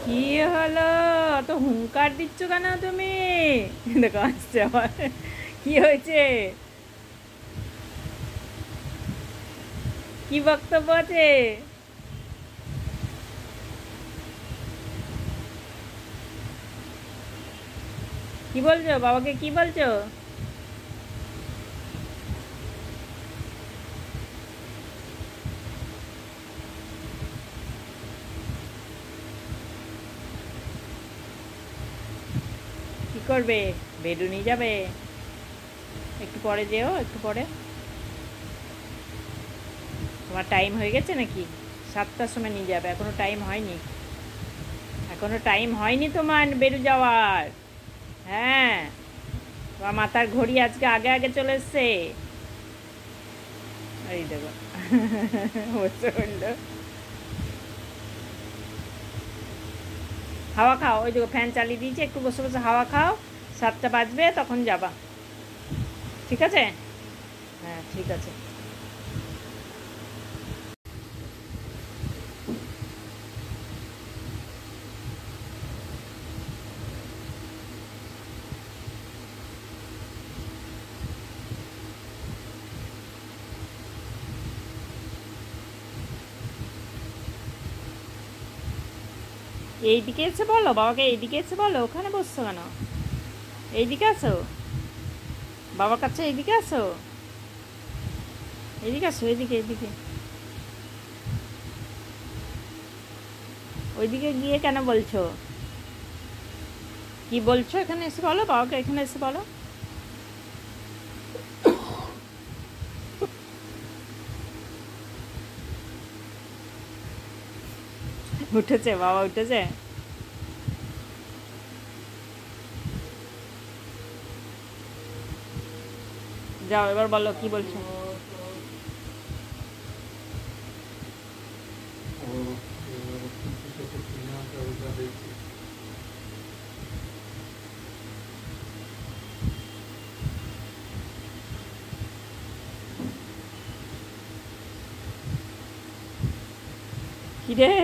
কি হলো? অত হুঙ্কার দিচ্ছ কেন তুমি? দেখো আসছে আবার। কি হয়েছে? কি বক্তব্য আছে? কি বলছো? বাবাকে কি বলছো? কি করবে? বেডু নিয়ে যাবে? একটু পরে যেও, একটু পরে। তোমার টাইম হয়ে গেছে নাকি? 7টার সময় নিয়ে যাবে, এখনো টাইম হয়নি। এখনো টাইম হয়নি তোমার বেরু যাওয়ার। হ্যাঁ, তোমার মাথার ঘড়ি আজকে আগে আগে চলে এসছে। এই দেখো। বসে বললো হাওয়া খাও, ওই দেখো ফ্যান চালিয়ে দিয়েছি, একটু বসে বসে হাওয়া খাও। 7টা বাজবে তখন যাবা। ঠিক আছে? হ্যাঁ ঠিক আছে। এইদিকে এসে বলো বাবাকে, এইদিকে এসে বলো। ওখানে বসছো কেন? এইদিকে আসো, বাবার কাছে এইদিকে আসো। এদিকে আসো, এদিকে এদিকে। ওইদিকে গিয়ে কেন বলছো? কি বলছো? এখানে এসে বলো বাবাকে, এখানে এসে বলো। উঠেছে বাবা, উঠেছে। যাও এবার বলো কি বলছো। কিরে?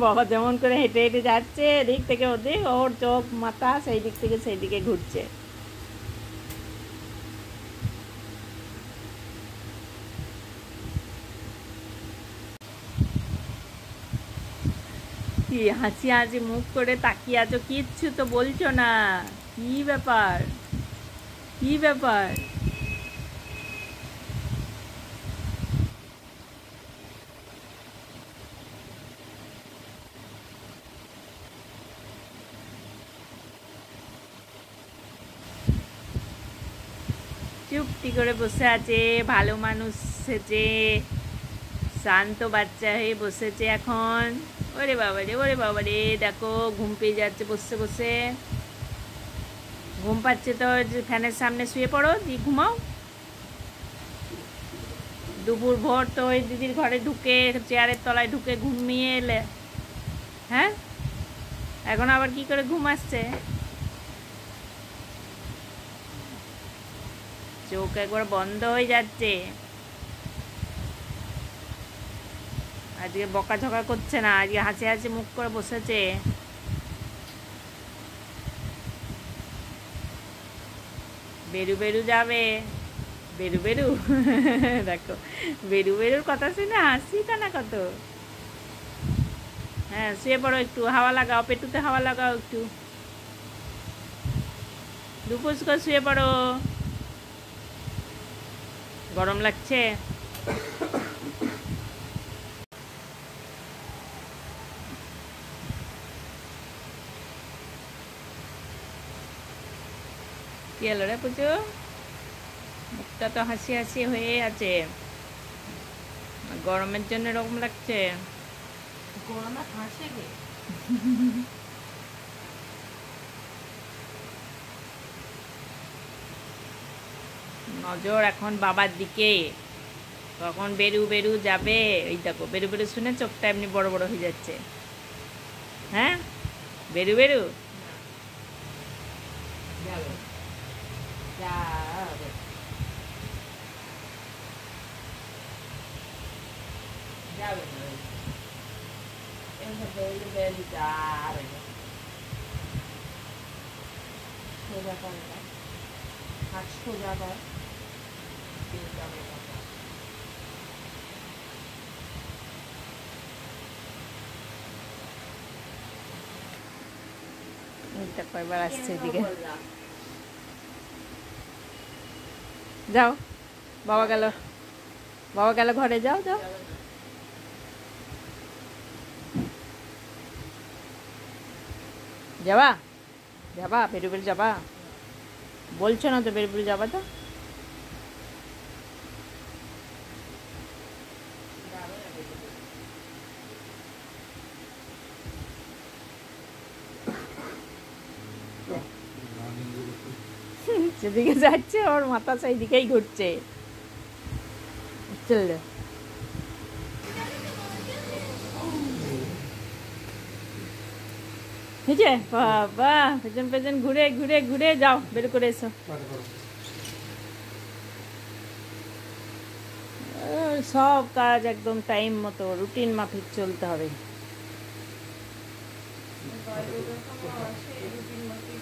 বাবা যেমন করে হেঁটে হেঁটে যাচ্ছে এদিক থেকে ওদিক, ওর চোখ মাথা সেই দিক থেকে সেই দিকে ঘুরছে। কি হাসি হাসি মুখ করে তাকিয়ে আছো, কিচ্ছু তো বলছো না। কি ব্যাপার? কি ব্যাপার? চুপটি করে বসে আছে, ভালো মানুষ সেজে শান্ত বাচ্চা হয়ে বসেছে এখন। ওরে বাবা রে, ওরে বাবা রে, দেখো ঘুম পেয়ে যাচ্ছে বসে বসে। ঘুম পাচ্ছে তো যে ফ্যানের সামনে শুয়ে পড়ো, দিয়ে ঘুমাও। দুপুর ভোর তো ওই দিদির ঘরে ঢুকে চেয়ারের তলায় ঢুকে ঘুমিয়ে এলে। হ্যাঁ, এখন আবার কি করে ঘুম আসছে? চোখ একবার বন্ধ হয়ে যাচ্ছে। আজকে বকাঝকা করছে না, আজকে হাসি হাসি মুখ করে বসেছে। বেরু বেরু যাবে। বেরু বেরু। দেখো, বেরু বেরুর কথা শুনে হাসি কানা কত। হ্যাঁ শুয়ে পড়ো, একটু হাওয়া লাগাও, পেটুতে হাওয়া লাগাও একটু। দুপুস করে শুয়ে পড়ো। গরম লাগছে? কি হলো রে পুজো? মুখটা তো হাসি হাসি হয়ে আছে, গরমের জন্য এরকম লাগছে। গরমে হাসে গে। নজর এখন বাবার দিকে, কখন বেরু বেরু যাবে। ওই দেখো বেরু বেরু শুনে চোখটা এমনি বড় বড় হয়ে যাচ্ছে। হ্যাঁ, বেরু বেরু। যাবে যাবে যাবে না। সোজা করে দাও। হাত সোজা কর। এটা কয়বার আসছে এদিকে। যাও, বাবা গেল, বাবা গেল ঘরে, যাও যাও। যাবা যাবা বেরু বেরু যাবা, বলছো না তো বেরু বেরু যাবা তো। যেদিকে যাচ্ছে ওর মাথা সেই দিকেই ঘুরছে। চল বুঝে বাবা, পেছন পেছন ঘুরে ঘুরে ঘুরে যাও, বের করে এসো। সব কাজ একদম টাইম মতো রুটিন মাফিক চলতে হবে। রুটিন মাফিক